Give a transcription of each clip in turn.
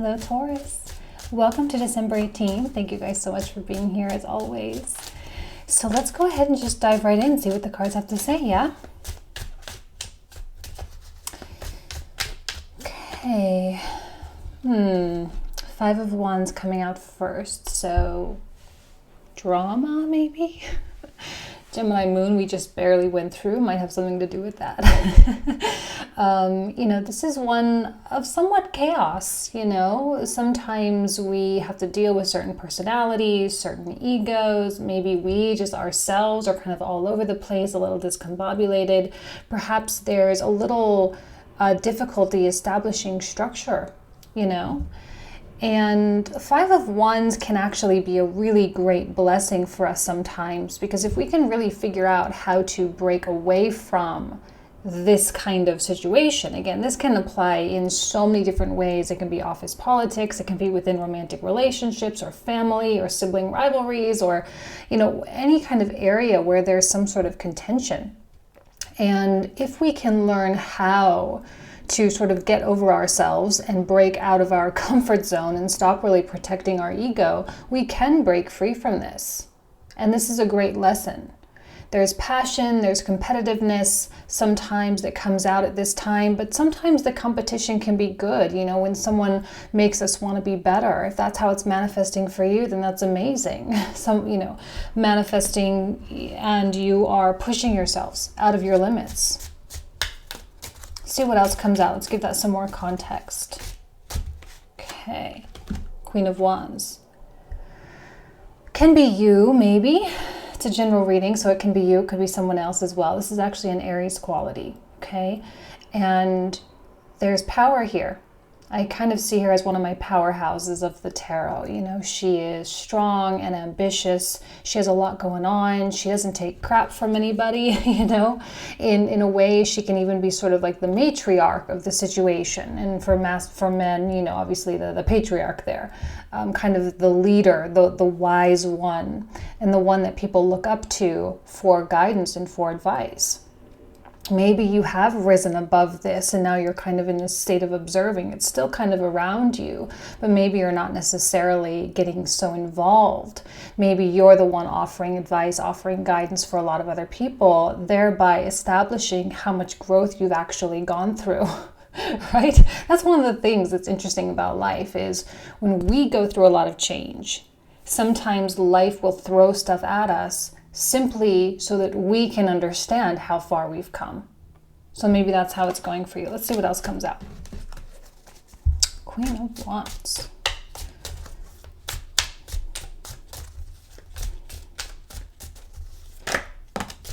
Hello, Taurus. Welcome to December 18th. Thank you guys so much for being here as always. So let's go ahead and just dive right in and see what the cards have to say, yeah? Okay. Five of Wands coming out first. So drama, maybe? Gemini moon we just barely went through might have something to do with that. This is one of somewhat chaos, Sometimes we have to deal with certain personalities, certain egos. Maybe we just ourselves are kind of all over the place, a little discombobulated. Perhaps there's a little difficulty establishing structure, And Five of Wands can actually be a really great blessing for us sometimes, because if we can really figure out how to break away from this kind of situation, again, this can apply in so many different ways. It can be office politics, it can be within romantic relationships or family or sibling rivalries or, any kind of area where there's some sort of contention. And if we can learn how to sort of get over ourselves and break out of our comfort zone and stop really protecting our ego, we can break free from this. And this is a great lesson. There's passion, there's competitiveness sometimes that comes out at this time, but sometimes the competition can be good, when someone makes us want to be better. If that's how it's manifesting for you, then that's amazing. Manifesting and you are pushing yourselves out of your limits. See what else comes out. Let's give that some more context. Okay, Queen of Wands. Can be you, maybe. It's a general reading, so it can be you, it could be someone else as well. This is actually an Aries quality, okay? And there's power here. I kind of see her as one of my powerhouses of the tarot. She is strong and ambitious. She has a lot going on. She doesn't take crap from anybody, In a way, she can even be sort of like the matriarch of the situation. And for men, obviously the patriarch there. Kind of the leader, the wise one, and the one that people look up to for guidance and for advice. Maybe you have risen above this and now you're kind of in this state of observing. It's still kind of around you, but maybe you're not necessarily getting so involved. Maybe you're the one offering advice, offering guidance for a lot of other people, thereby establishing how much growth you've actually gone through. Right? That's one of the things that's interesting about life is when we go through a lot of change, sometimes life will throw stuff at us simply so that we can understand how far we've come. So maybe that's how it's going for you. Let's see what else comes out. Queen of Wands.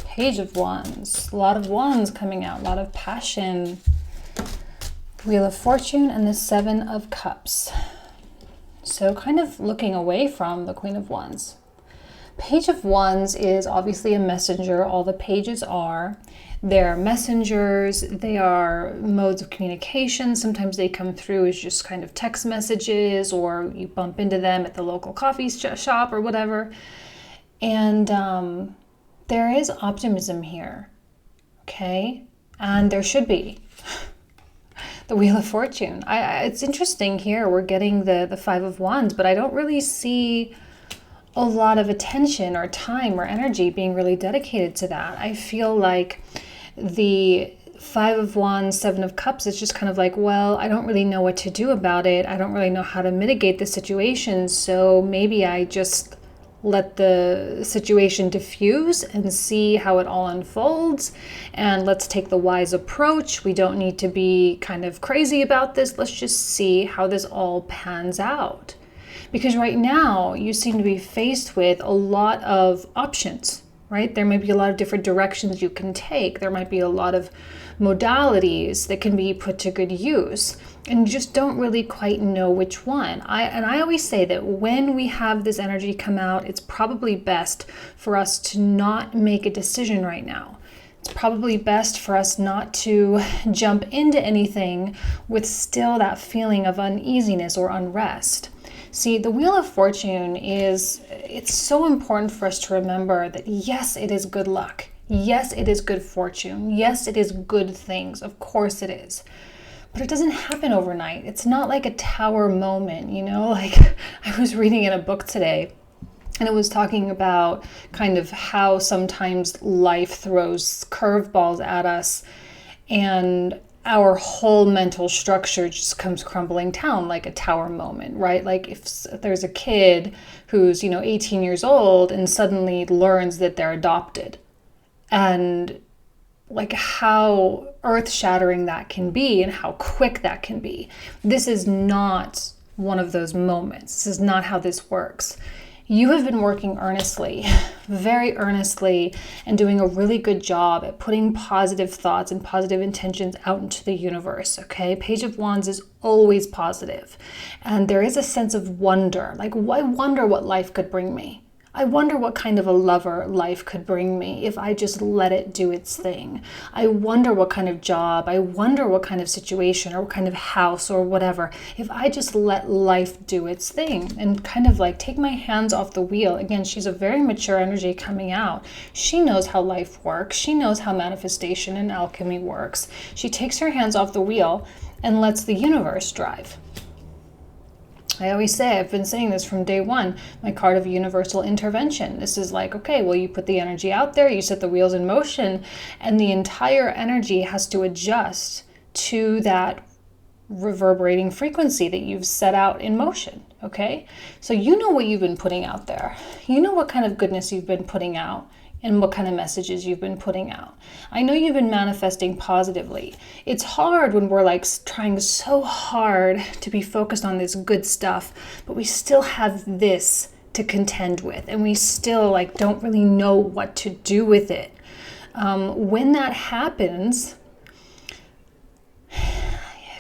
Page of Wands. A lot of wands coming out, a lot of passion. Wheel of Fortune and the Seven of Cups. So kind of looking away from the Queen of Wands. Page of Wands is obviously a messenger. All the pages are. They're messengers. They are modes of communication. Sometimes they come through as just kind of text messages, or you bump into them at the local coffee shop or whatever. And there is optimism here, okay? And there should be. The Wheel of Fortune. It's interesting here. We're getting the Five of Wands, but I don't really see a lot of attention or time or energy being really dedicated to that. I feel like the Five of Wands, Seven of Cups is just kind of like, well, I don't really know what to do about it. I don't really know how to mitigate the situation. So maybe I just let the situation diffuse and see how it all unfolds. And let's take the wise approach. We don't need to be kind of crazy about this. Let's just see how this all pans out. Because right now you seem to be faced with a lot of options, right? There might be a lot of different directions you can take. There might be a lot of modalities that can be put to good use, and you just don't really quite know which one. I always say that when we have this energy come out, it's probably best for us to not make a decision right now. It's probably best for us not to jump into anything with still that feeling of uneasiness or unrest. See, the Wheel of Fortune it's so important for us to remember that yes, it is good luck. Yes, it is good fortune. Yes, it is good things. Of course it is. But it doesn't happen overnight. It's not like a tower moment, you know? Like I was reading in a book today, and it was talking about kind of how sometimes life throws curveballs at us and our whole mental structure just comes crumbling down like a tower moment, right? Like if there's a kid who's, 18 years old and suddenly learns that they're adopted, and like how earth-shattering that can be and how quick that can be. This is not one of those moments. This is not how this works. You have been working earnestly, very earnestly, and doing a really good job at putting positive thoughts and positive intentions out into the universe, okay? Page of Wands is always positive. And there is a sense of wonder. Like, I wonder what life could bring me. I wonder what kind of a lover life could bring me if I just let it do its thing. I wonder what kind of job, I wonder what kind of situation or what kind of house or whatever, if I just let life do its thing and kind of like take my hands off the wheel. Again, she's a very mature energy coming out. She knows how life works. She knows how manifestation and alchemy works. She takes her hands off the wheel and lets the universe drive. I always say, I've been saying this from day one, my card of universal intervention. This is like, okay, well, you put the energy out there, you set the wheels in motion, and the entire energy has to adjust to that reverberating frequency that you've set out in motion, okay? So you know what you've been putting out there. You know what kind of goodness you've been putting out and what kind of messages you've been putting out. I know you've been manifesting positively. It's hard when we're like trying so hard to be focused on this good stuff, but we still have this to contend with, and we still like don't really know what to do with it. When that happens,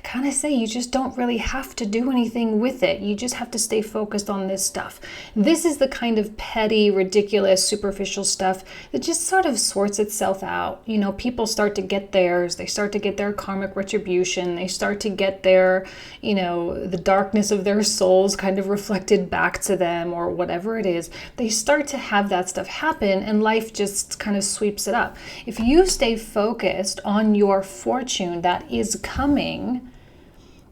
kind of say you just don't really have to do anything with it. You just have to stay focused on this stuff. This is the kind of petty, ridiculous, superficial stuff that just sort of sorts itself out. People start to get theirs. They start to get their karmic retribution. They start to get their, the darkness of their souls kind of reflected back to them or whatever it is. They start to have that stuff happen and life just kind of sweeps it up. If you stay focused on your fortune that is coming,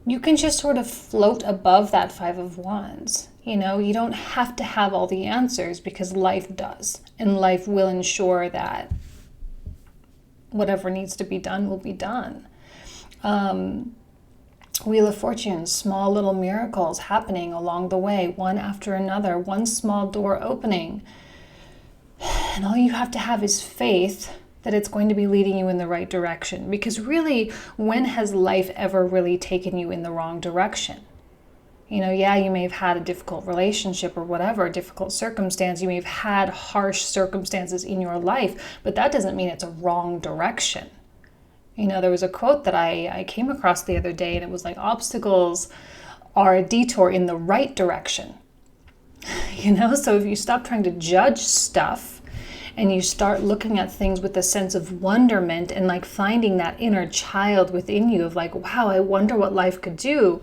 you can just sort of float above that Five of Wands. You don't have to have all the answers because life does. And life will ensure that whatever needs to be done will be done. Wheel of Fortune, small little miracles happening along the way, one after another, one small door opening. And all you have to have is faith that it's going to be leading you in the right direction. Because really, when has life ever really taken you in the wrong direction? You may have had a difficult relationship or whatever, a difficult circumstance. You may have had harsh circumstances in your life, but that doesn't mean it's a wrong direction. There was a quote that I came across the other day, and it was like, obstacles are a detour in the right direction. So if you stop trying to judge stuff, and you start looking at things with a sense of wonderment and like finding that inner child within you of like, wow, I wonder what life could do,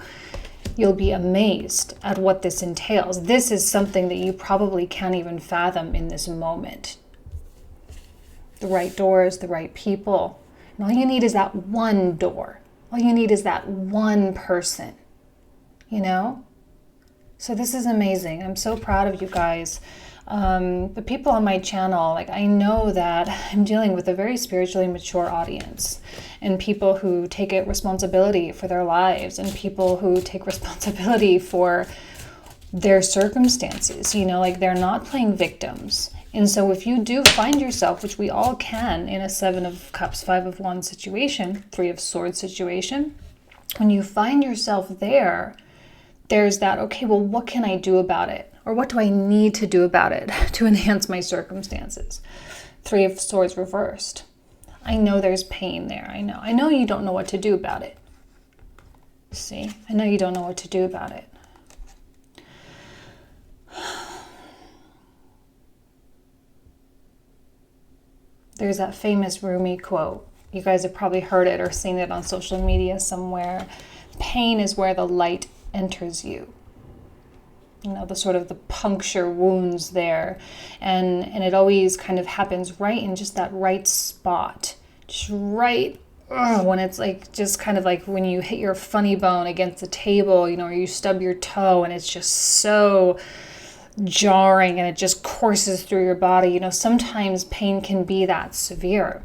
you'll be amazed at what this entails. This is something that you probably can't even fathom in this moment. The right doors, the right people. And all you need is that one door. All you need is that one person, So this is amazing. I'm so proud of you guys. The people on my channel, I know that I'm dealing with a very spiritually mature audience, and people who take responsibility for their lives, and people who take responsibility for their circumstances, they're not playing victims. And so if you do find yourself, which we all can, in a Seven of Cups, Five of Wands situation, Three of Swords situation, when you find yourself there's that, okay, well, what can I do about it? Or what do I need to do about it to enhance my circumstances? Three of Swords reversed. I know there's pain there. I know you don't know what to do about it. See, I know you don't know what to do about it. There's that famous Rumi quote. You guys have probably heard it or seen it on social media somewhere. Pain is where the light enters you. The sort of the puncture wounds there. And it always kind of happens right in just that right spot. Just right when it's like just kind of like when you hit your funny bone against the table, you know, or you stub your toe and it's just so jarring and it just courses through your body. You know, sometimes pain can be that severe.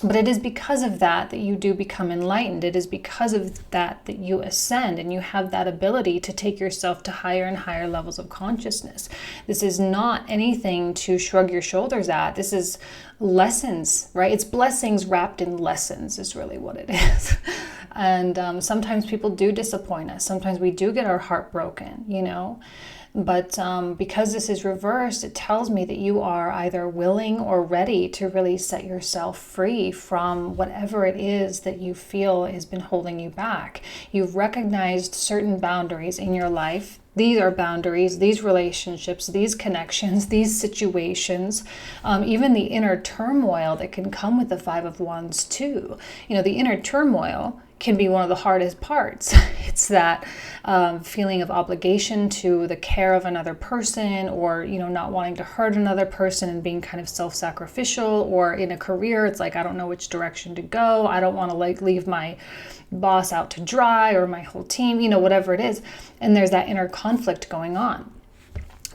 But it is because of that that you do become enlightened. It is because of that that you ascend and you have that ability to take yourself to higher and higher levels of consciousness. This is not anything to shrug your shoulders at. This is lessons, right? It's blessings wrapped in lessons is really what it is. And sometimes people do disappoint us. Sometimes we do get our heart broken, you know. But because this is reversed, it tells me that you are either willing or ready to really set yourself free from whatever it is that you feel has been holding you back. You've recognized certain boundaries in your life. These are boundaries, these relationships, these connections, these situations, even the inner turmoil that can come with the Five of Wands too. You know, the inner turmoil can be one of the hardest parts. It's that feeling of obligation to the care of another person, or, you know, not wanting to hurt another person and being kind of self-sacrificial, or in a career, it's like, I don't know which direction to go. I don't want to like leave my boss out to dry or my whole team, you know, whatever it is. And there's that inner conflict going on.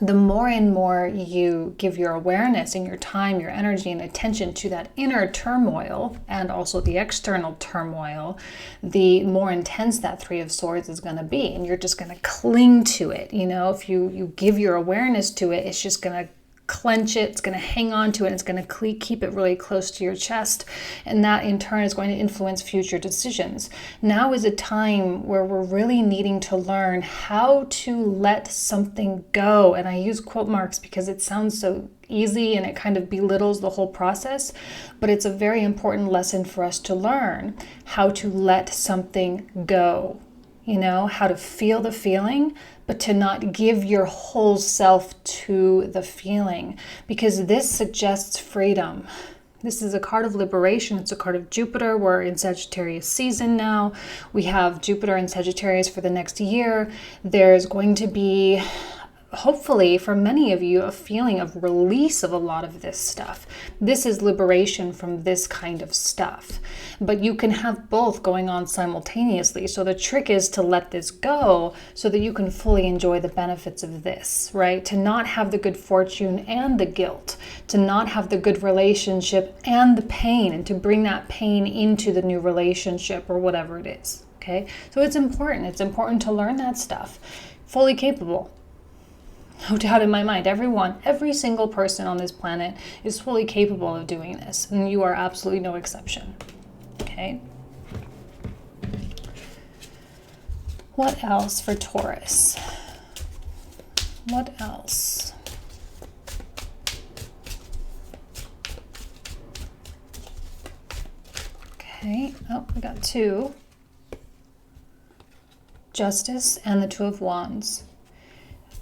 The more and more you give your awareness and your time, your energy and attention to that inner turmoil and also the external turmoil, the more intense that Three of Swords is going to be. And you're just going to cling to it. You know, if you give your awareness to it, it's just going to clench it, it's going to hang on to it, and it's going to keep it really close to your chest, and that in turn is going to influence future decisions. Now is a time where we're really needing to learn how to let something go, and I use quote marks because it sounds so easy and it kind of belittles the whole process, but it's a very important lesson for us to learn how to let something go. You know, how to feel the feeling, but to not give your whole self to the feeling, because this suggests freedom. This is a card of liberation. It's a card of Jupiter. We're in Sagittarius season now. We have Jupiter in Sagittarius for the next year. There's going to be, hopefully for many of you, a feeling of release of a lot of this stuff. This is liberation from this kind of stuff. But you can have both going on simultaneously. So the trick is to let this go so that you can fully enjoy the benefits of this, right? To not have the good fortune and the guilt, to not have the good relationship and the pain, and to bring that pain into the new relationship or whatever it is, okay? So it's important. It's important to learn that stuff. Fully capable. No doubt in my mind, every single person on this planet is fully capable of doing this, and you are absolutely no exception. Okay? What else for Taurus? What else? Okay, oh, we got two. Justice and the Two of Wands.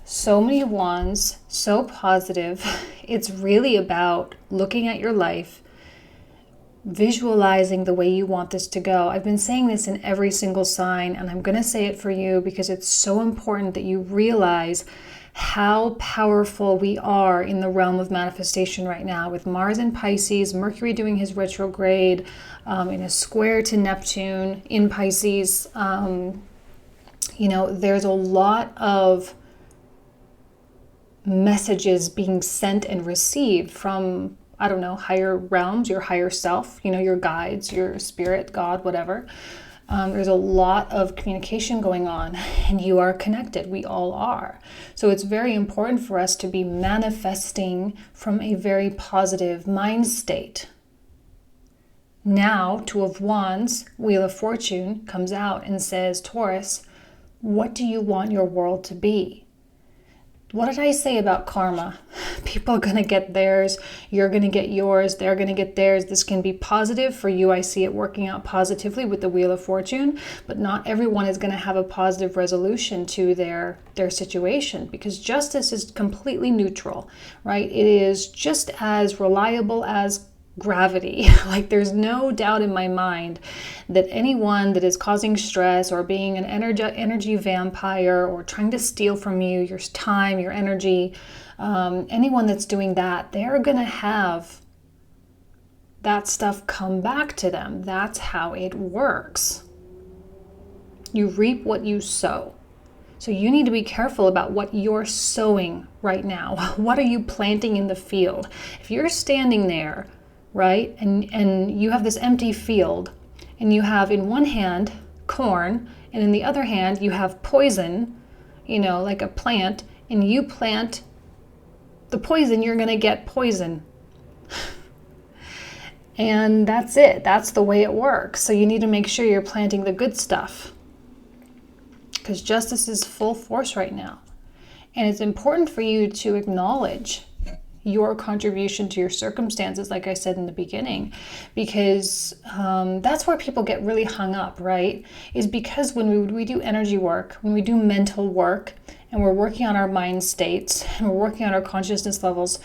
So many wands, so positive. It's really about looking at your life, visualizing the way you want this to go. I've been saying this in every single sign, and I'm going to say it for you because it's so important that you realize how powerful we are in the realm of manifestation right now, with Mars in Pisces, Mercury doing his retrograde, in a square to Neptune in Pisces. You know, there's a lot of messages being sent and received from, I don't know, higher realms, your higher self, you know, your guides, your spirit, God, whatever. There's a lot of communication going on, and you are connected. We all are. So it's very important for us to be manifesting from a very positive mind state. Now, Two of Wands, Wheel of Fortune comes out and says, Taurus, what do you want your world to be? What did I say about karma? People are going to get theirs. You're going to get yours. They're going to get theirs. This can be positive for you. I see it working out positively with the Wheel of Fortune, but not everyone is going to have a positive resolution to their situation, because justice is completely neutral, right? It is just as reliable as gravity. Like, there's no doubt in my mind that anyone that is causing stress or being an energy vampire or trying to steal from you your time, your energy, anyone that's doing that, they're going to have that stuff come back to them. That's how it works. You reap what you sow. So you need to be careful about what you're sowing right now. What are you planting in the field? If you're standing there, right, and you have this empty field, and you have in one hand corn, and in the other hand you have poison, like a plant, and you plant the poison, you're going to get poison. And that's it. That's the way it works. So you need to make sure you're planting the good stuff, because justice is full force right now. And it's important for you to acknowledge your contribution to your circumstances, like I said in the beginning, because that's where people get really hung up, right? Is because when we do energy work, when we do mental work, and we're working on our mind states, and we're working on our consciousness levels,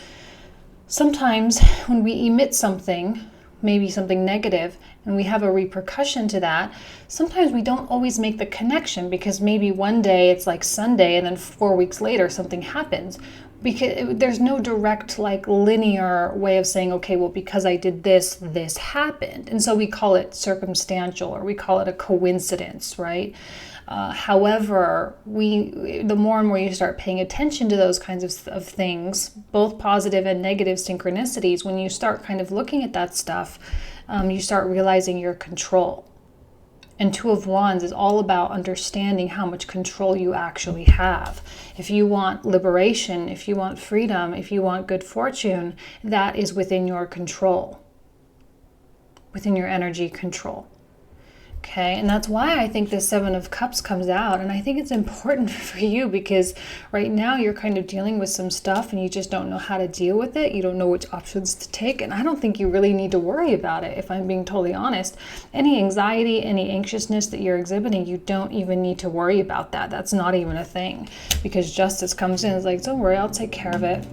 sometimes when we emit something, maybe something negative, and we have a repercussion to that, sometimes we don't always make the connection, because maybe one day it's like Sunday and then 4 weeks later something happens. Because there's no direct linear way of saying, okay, well, because I did this, this happened. And so we call it circumstantial, or we call it a coincidence, right? However, the more and more you start paying attention to those kinds of things, both positive and negative synchronicities, when you start kind of looking at that stuff, you start realizing your control. And Two of Wands is all about understanding how much control you actually have. If you want liberation, if you want freedom, if you want good fortune, that is within your control, within your energy control. Okay, and that's why I think the Seven of Cups comes out. And I think it's important for you, because right now you're kind of dealing with some stuff and you just don't know how to deal with it. You don't know which options to take. And I don't think you really need to worry about it, if I'm being totally honest. Any anxiety, any anxiousness that you're exhibiting, you don't even need to worry about that. That's not even a thing, because justice comes in. It's like, don't worry, I'll take care of it.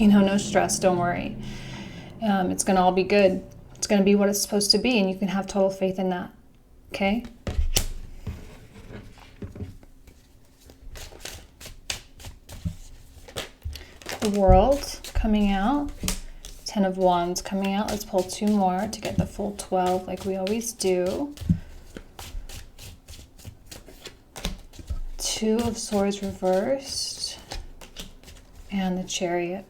No stress, don't worry. It's going to all be good. It's going to be what it's supposed to be, and you can have total faith in that. Okay? The World coming out. 10 of Wands coming out. Let's pull 2 more to get the full 12 like we always do. 2 of Swords reversed. And the Chariot.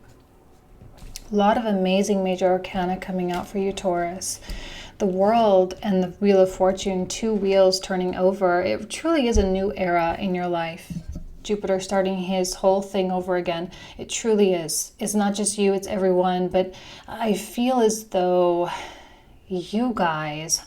A lot of amazing major arcana coming out for you, Taurus. The World and the Wheel of Fortune, 2 wheels turning over. It truly is a new era in your life. Jupiter starting his whole thing over again. It truly is. It's not just you, it's everyone. But I feel as though you guys,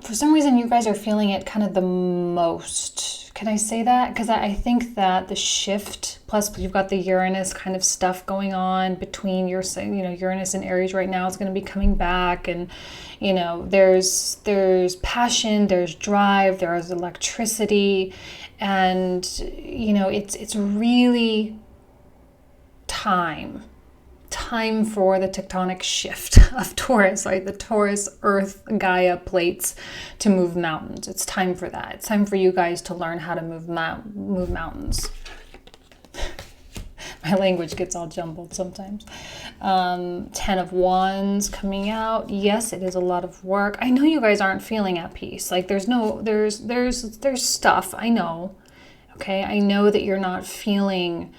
for some reason, you guys are feeling it kind of the most. Can I say that? Because I think that the shift, plus you've got the Uranus kind of stuff going on between Uranus and Aries right now is going to be coming back, and there's passion, there's drive, there's electricity, and it's really time for the tectonic shift of Taurus, like the Taurus Earth Gaia plates to move mountains. It's time for that. It's time for you guys to learn how to move mountains. My language gets all jumbled sometimes. 10 of Wands coming out. Yes, it is a lot of work. I know you guys aren't feeling at peace. Like there's stuff. I know. Okay, I know that you're not feeling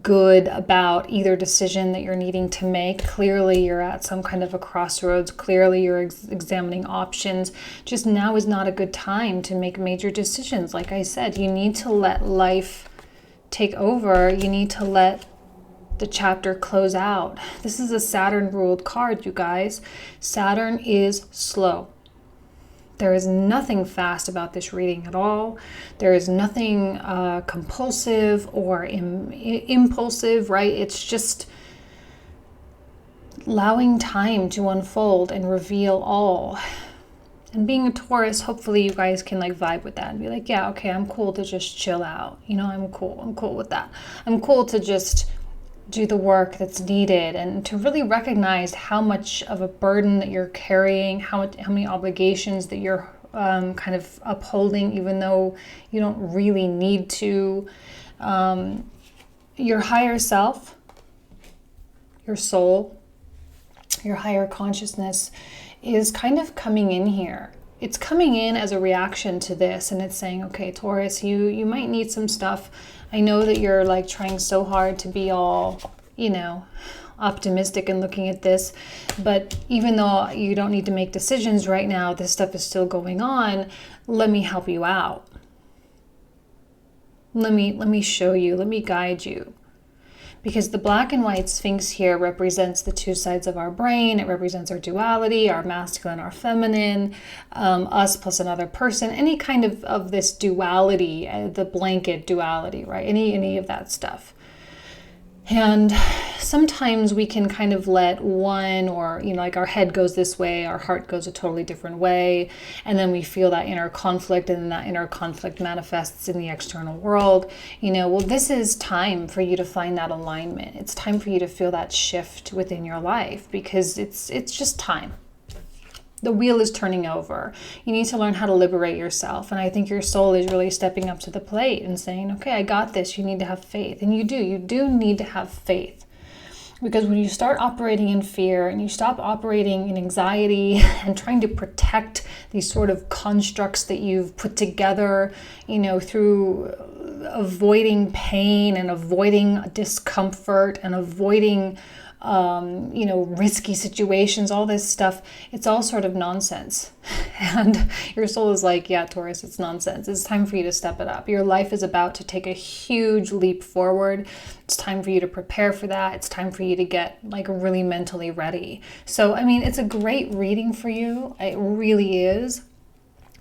good about either decision that you're needing to make. Clearly you're at some kind of a crossroads. Clearly you're examining options. Just now is not a good time to make major decisions. Like I said, you need to let life take over. You need to let the chapter close out. This is a Saturn ruled card, you guys. Saturn is slow. There is nothing fast about this reading at all. There is nothing compulsive or impulsive, right? It's just allowing time to unfold and reveal all. And being a Taurus, hopefully you guys can vibe with that and be like, yeah, okay, I'm cool to just chill out. I'm cool with that. I'm cool to just do the work that's needed, and to really recognize how much of a burden that you're carrying, how many obligations that you're kind of upholding, even though you don't really need to. Your higher self, your soul, your higher consciousness is kind of coming in here. It's coming in as a reaction to this, and it's saying, okay, Taurus, you might need some stuff. I know that you're like trying so hard to be all, you know, optimistic and looking at this, but even though you don't need to make decisions right now, this stuff is still going on. Let me help you out. Let me show you, let me guide you. Because the black and white sphinx here represents the two sides of our brain. It represents our duality, our masculine, our feminine, us plus another person, any kind of this duality, the blanket duality, right? Any of that stuff. And sometimes we can kind of let one, or, you know, like our head goes this way, our heart goes a totally different way. And then we feel that inner conflict, and then that inner conflict manifests in the external world. You know, well, this is time for you to find that alignment. It's time for you to feel that shift within your life, because it's just time. The wheel is turning over. You need to learn how to liberate yourself. And I think your soul is really stepping up to the plate and saying, okay, I got this. You need to have faith. And you do need to have faith. Because when you start operating in fear and you stop operating in anxiety and trying to protect these sort of constructs that you've put together, you know, through avoiding pain and avoiding discomfort and avoiding you know, risky situations, all this stuff, it's all sort of nonsense. And your soul is like, yeah, Taurus, it's nonsense. It's time for you to step it up. Your life is about to take a huge leap forward. It's time for you to prepare for that. It's time for you to get like really mentally ready. So, I mean, it's a great reading for you. It really is.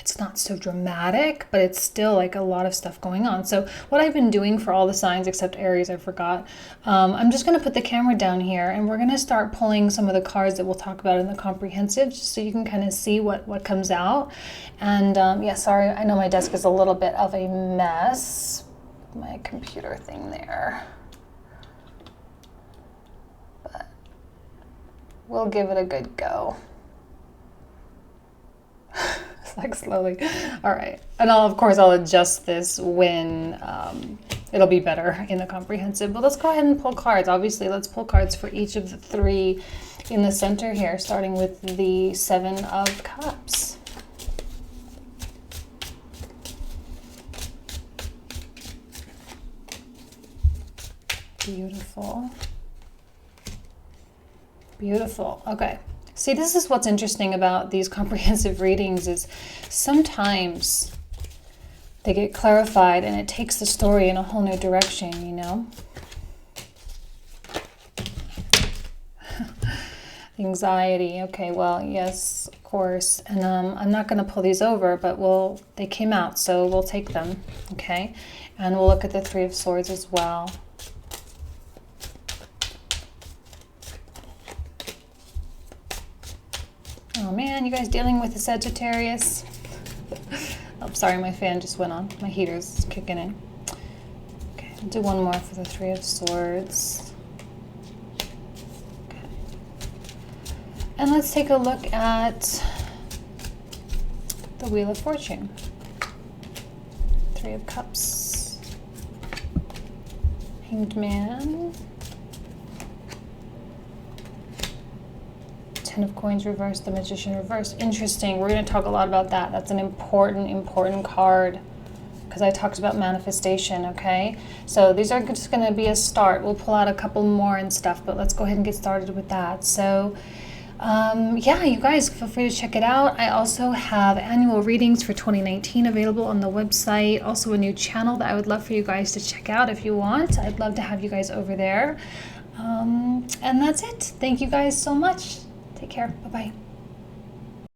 It's not so dramatic, but it's still like a lot of stuff going on. So what I've been doing for all the signs except Aries, I forgot. I'm just going to put the camera down here, and we're going to start pulling some of the cards that we'll talk about in the comprehensive, just so you can kind of see what comes out. And yeah, sorry, I know my desk is a little bit of a mess. My computer thing there. But we'll give it a good go. Like slowly. All right. And of course I'll adjust this when it'll be better in the comprehensive. But let's go ahead and pull cards. Obviously, let's pull cards for each of the three in the center here, starting with the Seven of Cups. Beautiful. Beautiful. Okay. See, this is what's interesting about these comprehensive readings, is sometimes they get clarified and it takes the story in a whole new direction, you know? Anxiety. Okay, well, yes, of course. And I'm not going to pull these over, but they came out, so we'll take them, okay? And we'll look at the Three of Swords as well. Oh man, you guys dealing with a Sagittarius? Oh, sorry, my fan just went on. My heater's kicking in. Okay, I'll do one more for the Three of Swords. Okay. And let's take a look at the Wheel of Fortune. Three of Cups. Hanged Man. Ten of Coins reversed, the Magician reversed. Interesting. We're going to talk a lot about that. That's an important card, because I talked about manifestation, okay? So these are just going to be a start. We'll pull out a couple more and stuff, but let's go ahead and get started with that. So yeah, you guys feel free to check it out. I also have annual readings for 2019 available on the website. Also a new channel that I would love for you guys to check out if you want. I'd love to have you guys over there. And that's it. Thank you guys so much. Take care. Bye-bye.